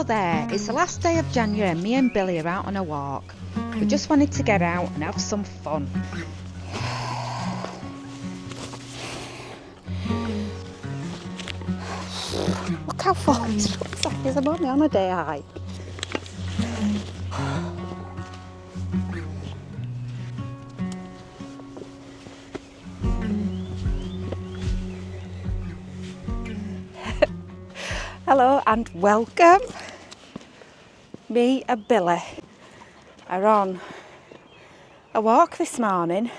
Hello there, it's the last day of January and me and Billy are out on a walk. We just wanted to get out and have some fun. Look how far this looks like I'm only on a day hike. Hello and welcome. Me and Billy are on a walk this morning.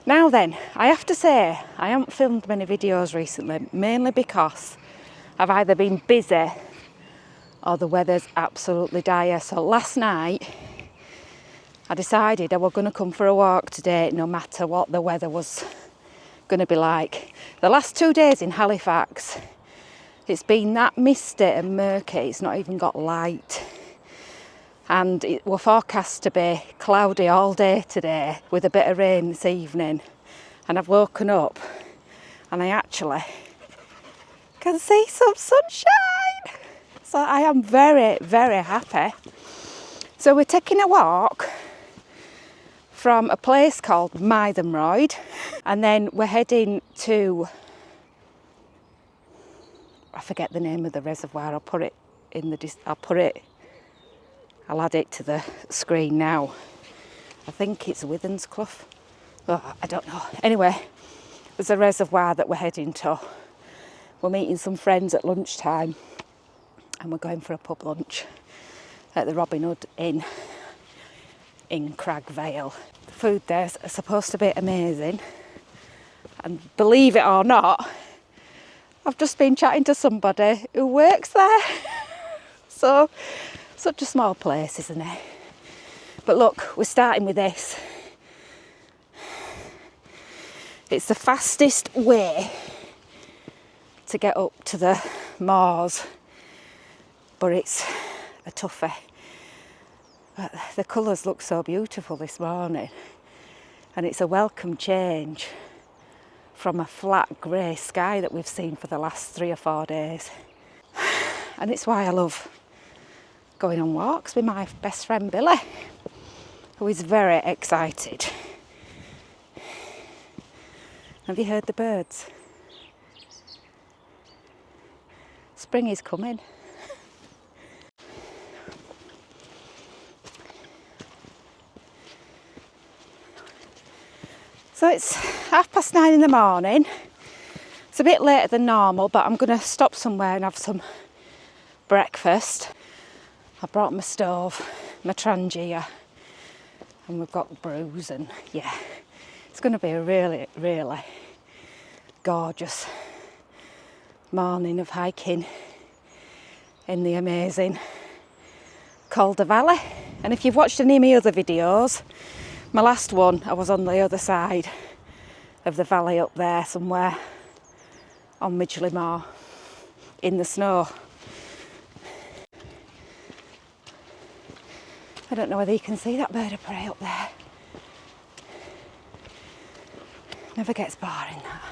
Now then, I have to say, I haven't filmed many videos recently, mainly because I've either been busy or the weather's absolutely dire. So last night, I decided I was going to come for a walk today, no matter what the weather was going to be like. The last 2 days in Halifax, it's been that misty and murky, it's not even got light. And it was forecast to be cloudy all day today with a bit of rain this evening. And I've woken up and I actually can see some sunshine. So I am very, very happy. So we're taking a walk from a place called Mythomroyd, and then we're heading to, I forget the name of the reservoir. I'll add it to the screen now. I think it's Withens Clough. Oh, I don't know. Anyway, there's a reservoir that we're heading to. We're meeting some friends at lunchtime and we're going for a pub lunch at the Robin Hood Inn in Calderdale. The food there's supposed to be amazing, and believe it or not, I've just been chatting to somebody who works there. So, such a small place, isn't it? But look, we're starting with this. It's the fastest way to get up to the moors, but it's a toughie. But the colours look so beautiful this morning, and it's a welcome change from a flat grey sky that we've seen for the last 3 or 4 days. And it's why I love going on walks with my best friend Billy, who is very excited. Have you heard the birds? Spring is coming. So it's 9:30 in the morning. It's a bit later than normal, but I'm going to stop somewhere and have some breakfast. I brought my stove, my Trangia, and we've got brews, and yeah, it's going to be a really, really gorgeous morning of hiking in the amazing Calderdale Valley. And if you've watched any of my other videos, my last one, I was on the other side of the valley up there somewhere on Moor in the snow. I don't know whether you can see that bird of prey up there. Never gets boring, that.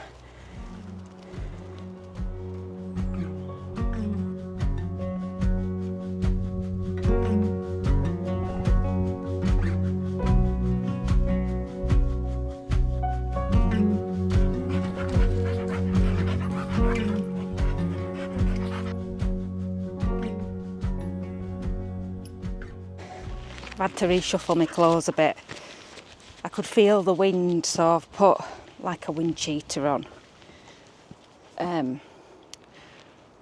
I've had to reshuffle my clothes a bit. I could feel the wind, so I've put like a wind cheater on. I've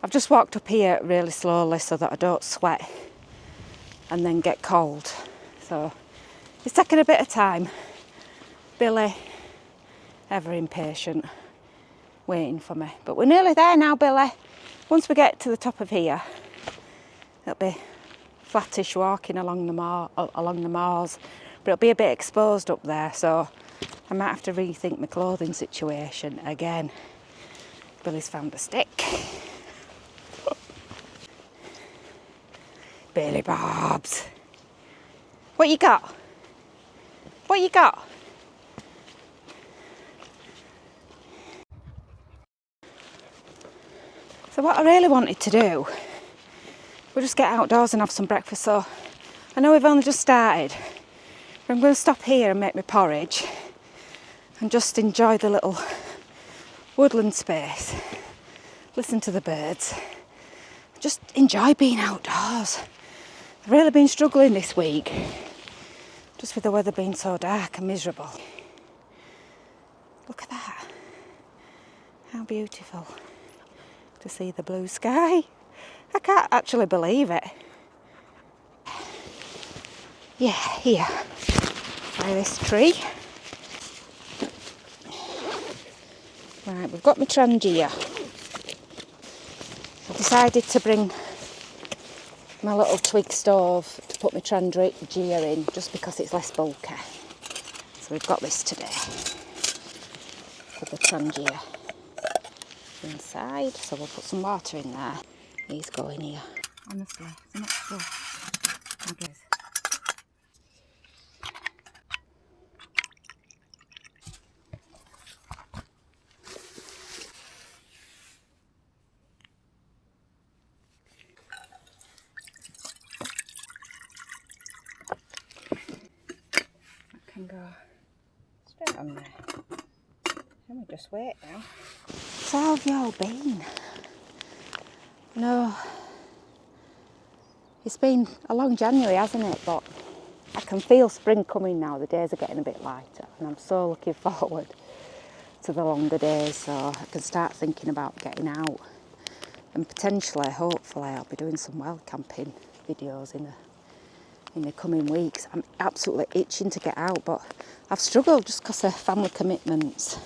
just walked up here really slowly so that I don't sweat and then get cold. So it's taking a bit of time. Billy, ever impatient, waiting for me. But we're nearly there now, Billy. Once we get to the top of here, it'll be flattish walking along the moors, but it'll be a bit exposed up there, so I might have to rethink my clothing situation again. Billy's found a stick. Billy Bobs. What you got? What you got? So what I really wanted to do we'll just get outdoors and have some breakfast. So I know we've only just started, but I'm going to stop here and make my porridge and just enjoy the little woodland space, listen to the birds, just enjoy being outdoors. I've really been struggling this week, just with the weather being so dark and miserable. Look at that, how beautiful to see the blue sky. I can't actually believe it. Yeah, here, by this tree. Right, we've got my Trangia. I decided to bring my little twig stove to put my Trangia in, just because it's less bulky. So we've got this today with the Trangia inside. So we'll put some water in there. He's going here. Honestly, it's not so. I guess. Can go straight on there. Let me just wait now. So how have you all been? No, it's been a long January, hasn't it? But I can feel spring coming now. The days are getting a bit lighter, and I'm so looking forward to the longer days, so I can start thinking about getting out. And potentially, hopefully, I'll be doing some wild camping videos in the coming weeks. I'm absolutely itching to get out, but I've struggled just because of family commitments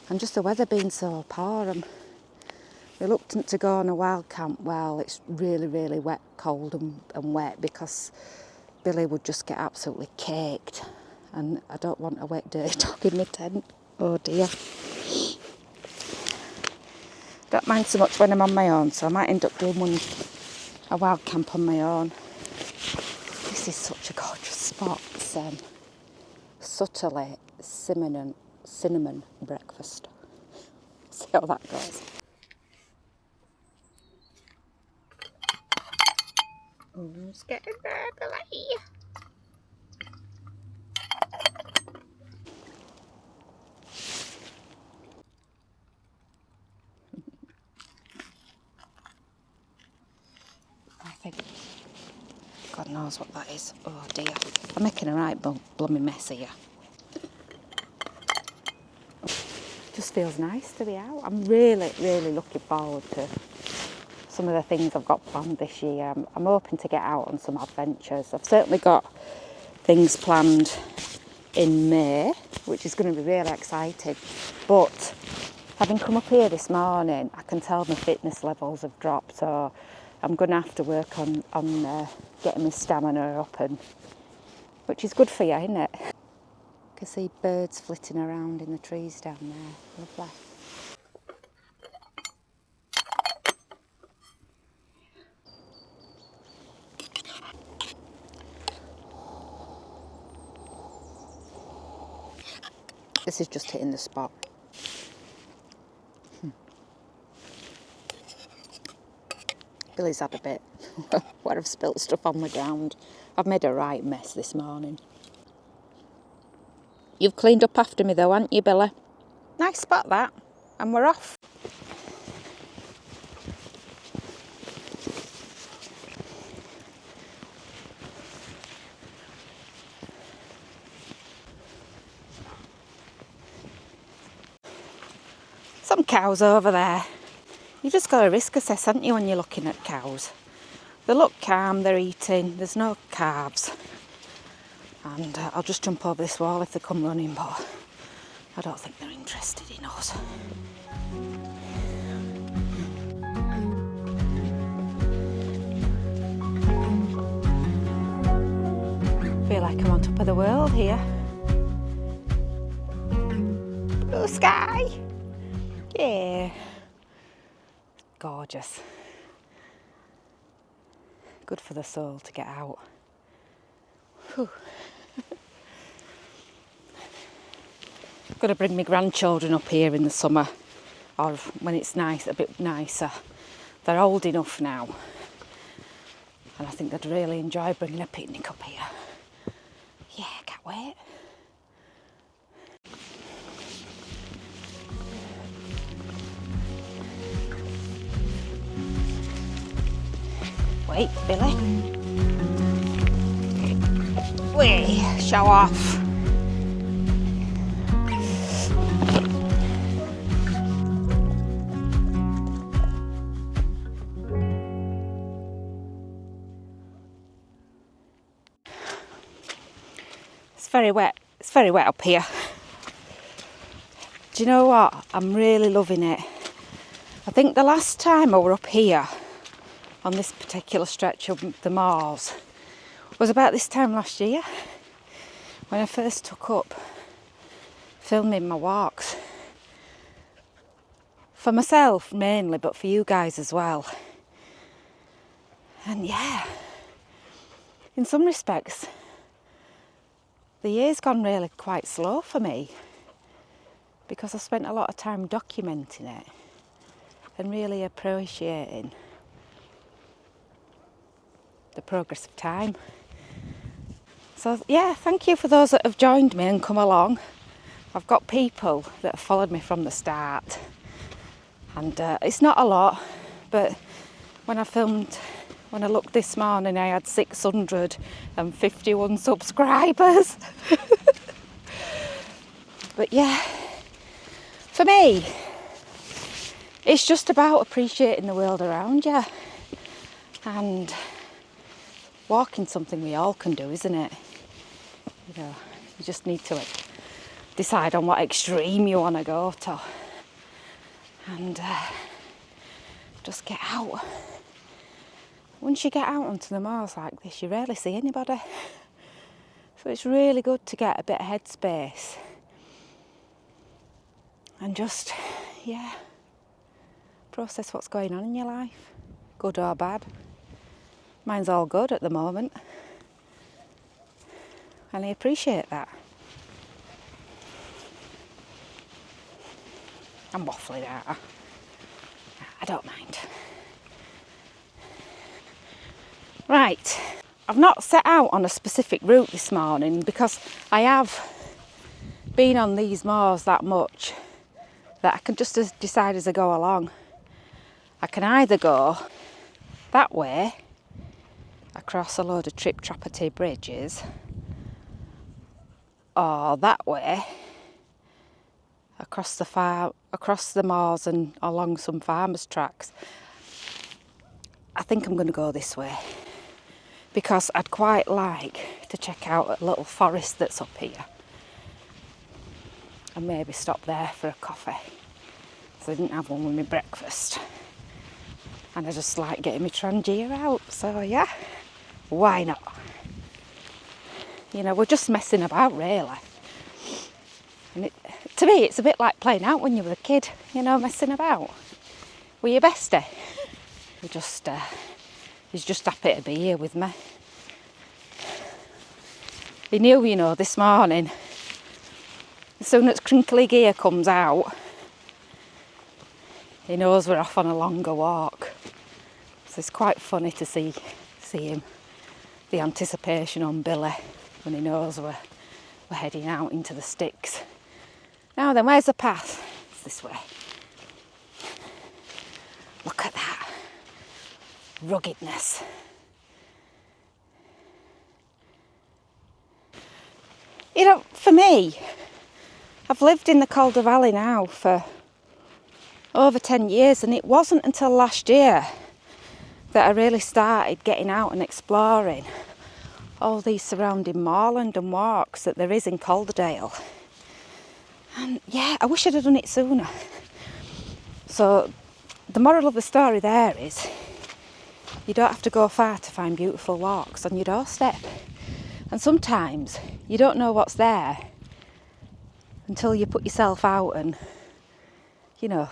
and just the weather being so poor. I'm reluctant to go on a wild camp while it's really, really wet, cold and wet, because Billy would just get absolutely caked, and I don't want a wet, dirty dog in my tent. Oh dear. Don't mind so much when I'm on my own, so I might end up doing a wild camp on my own. This is such a gorgeous spot. It's subtly cinnamon breakfast. See how that goes. Oh, it's getting burgly. I think God knows what that is. Oh dear. I'm making a right blooming mess here. Just feels nice to be out. I'm really, really looking forward to some of the things I've got planned this year. I'm hoping to get out on some adventures. I've certainly got things planned in May, which is going to be really exciting. But having come up here this morning, I can tell my fitness levels have dropped, so I'm going to have to work on getting my stamina up, and which is good for you, isn't it? I can see birds flitting around in the trees down there. Lovely. This is just hitting the spot. Billy's had a bit where I've spilt stuff on the ground. I've made a right mess this morning. You've cleaned up after me though, haven't you, Billy? Nice spot that. And we're off. Some cows over there. You just got to risk assess, haven't you, when you're looking at cows? They look calm, they're eating, there's no calves. And I'll just jump over this wall if they come running, but I don't think they're interested in us. Feel like I'm on top of the world here. Blue sky. Yeah. Gorgeous. Good for the soul to get out. Whew. I've got to bring my grandchildren up here in the summer, or when it's nice, a bit nicer. They're old enough now, And I think they'd really enjoy bringing a picnic up here. Yeah, can't wait. Wait, Billy. Wait, show off. It's very wet. It's very wet up here. Do you know what? I'm really loving it. I think the last time I were up here on this particular stretch of the moors was about this time last year when I first took up filming my walks. For myself mainly, but for you guys as well. And yeah, in some respects, the year's gone really quite slow for me because I spent a lot of time documenting it and really appreciating the progress of time. So yeah, thank you for those that have joined me and come along. I've got people that have followed me from the start, and it's not a lot, but when I looked this morning, I had 651 subscribers. But yeah, for me, it's just about appreciating the world around you, and walking something we all can do, isn't it? You know, you just need to decide on what extreme you want to go to, and just get out. Once you get out onto the moors like this, you rarely see anybody, so it's really good to get a bit of headspace and just, yeah, process what's going on in your life, good or bad. Mine's all good at the moment, and I appreciate that. I'm waffling out. I don't mind. Right, I've not set out on a specific route this morning because I have been on these moors that much that I can just decide as I go along. I can either go that way across a load of trip-trappity bridges, or that way across the moors and along some farmers' tracks. I think I'm going to go this way because I'd quite like to check out a little forest that's up here and maybe stop there for a coffee. So I didn't have one with my breakfast, and I just like getting my Trangia out, so yeah, why not? You know, we're just messing about really, and to me it's a bit like playing out when you were a kid, you know, messing about with your bestie. He's just happy to be here with me. He knew, you know, this morning, as soon as Crinkly Gear comes out, he knows we're off on a longer walk. So it's quite funny to see him, the anticipation on Billy when he knows we're heading out into the sticks. Now then, where's the path? It's this way. Look at that ruggedness. You know, for me, I've lived in the Calder Valley now for over 10 years, and it wasn't until last year that I really started getting out and exploring all these surrounding moorland and walks that there is in Calderdale. And yeah, I wish I'd have done it sooner. So the moral of the story there is you don't have to go far to find beautiful walks on your doorstep. And sometimes you don't know what's there until you put yourself out and, you know,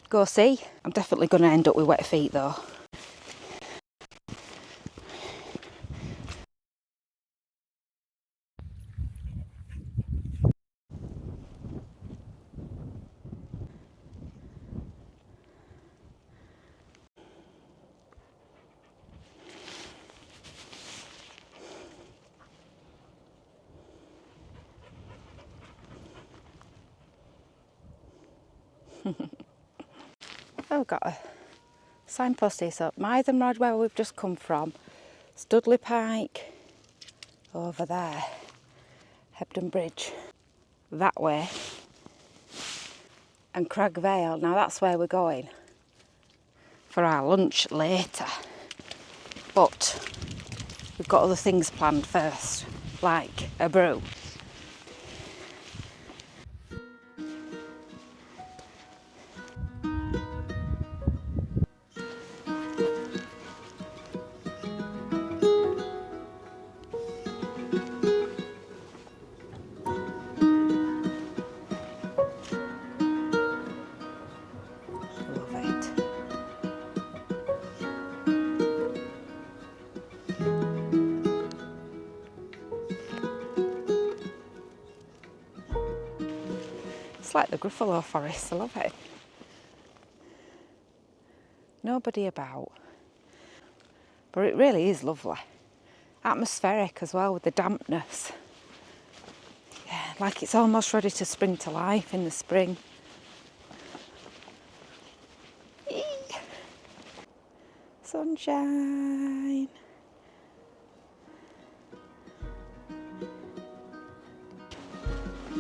go see. I'm definitely going to end up with wet feet though. Oh, we've got a signpost here. So Mythomroyd, where we've just come from. Studley Pike over there. Hebden Bridge that way. And Crag Vale. Now that's where we're going for our lunch later. But we've got other things planned first, like a brew. Love it. It's like the Gruffalo Forest, I love it. Nobody about. But it really is lovely. Atmospheric as well with the dampness. Yeah, like it's almost ready to spring to life in the spring. Eee. Sunshine.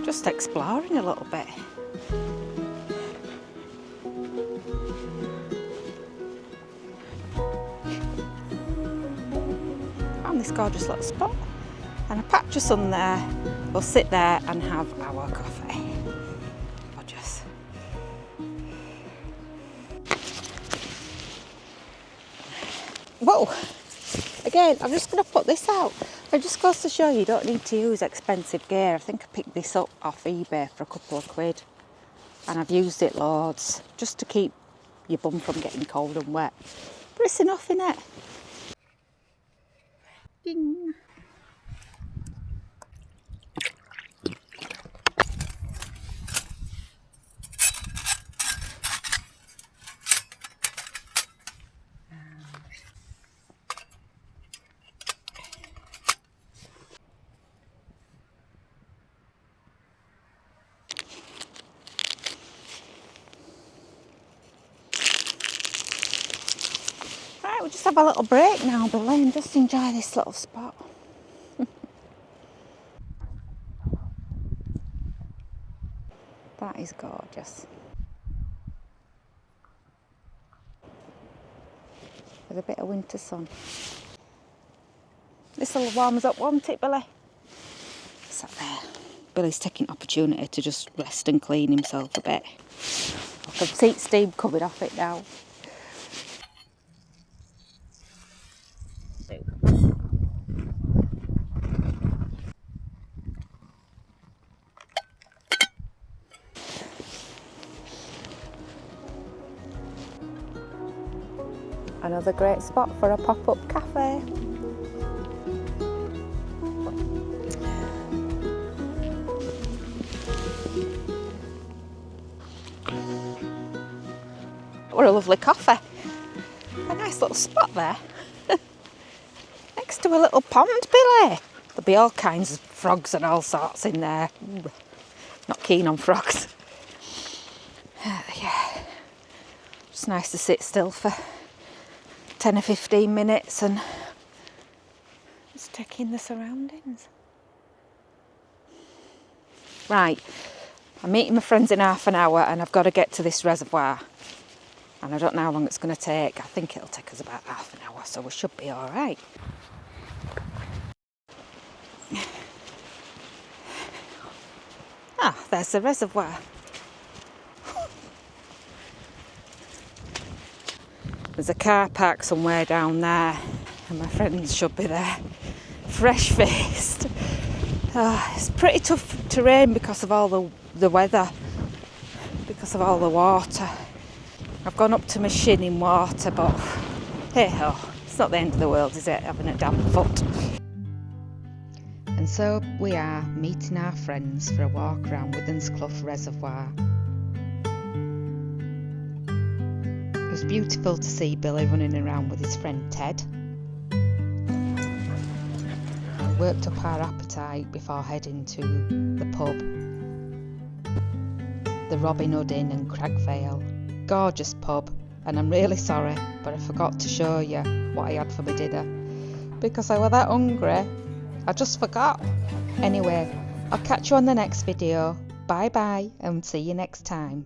Just exploring a little bit. Found this gorgeous little spot and a patch of sun there. We'll sit there and have our coffee. Gorgeous. Whoa! Again, I'm just going to put this out. It just goes to show you don't need to use expensive gear. I think I picked this up off eBay for a couple of quid. And I've used it loads just to keep your bum from getting cold and wet. But it's enough, innit? Ding! Right, we'll just have a little break now, Billy, and just enjoy this little spot. That is gorgeous. With a bit of winter sun. This will warm us up, won't it, Billy? Sat there. Billy's taking opportunity to just rest and clean himself a bit. I can see steam coming off it now. Another great spot for a pop-up cafe. What a lovely coffee. A nice little spot there. Next to a little pond, Billy. There'll be all kinds of frogs and all sorts in there. Ooh, not keen on frogs. Yeah. It's nice to sit still for 10 or 15 minutes and just take in the surroundings. Right, I'm meeting my friends in half an hour and I've got to get to this reservoir. And I don't know how long it's going to take. I think it'll take us about half an hour, so we should be all right. Ah, there's the reservoir. There's a car park somewhere down there, and my friends should be there, fresh-faced. It's pretty tough terrain because of all the weather, because of all the water. I've gone up to my shin in water, but hey ho, it's not the end of the world, is it, having a damp foot? And so we are meeting our friends for a walk around Withens Clough Reservoir. It was beautiful to see Billy running around with his friend Ted. We worked up our appetite before heading to the pub. the Robin Hood Inn in Cragvale. Gorgeous pub, and I'm really sorry, but I forgot to show you what I had for my dinner. Because I were that hungry, I just forgot. Anyway, I'll catch you on the next video. Bye bye, and see you next time.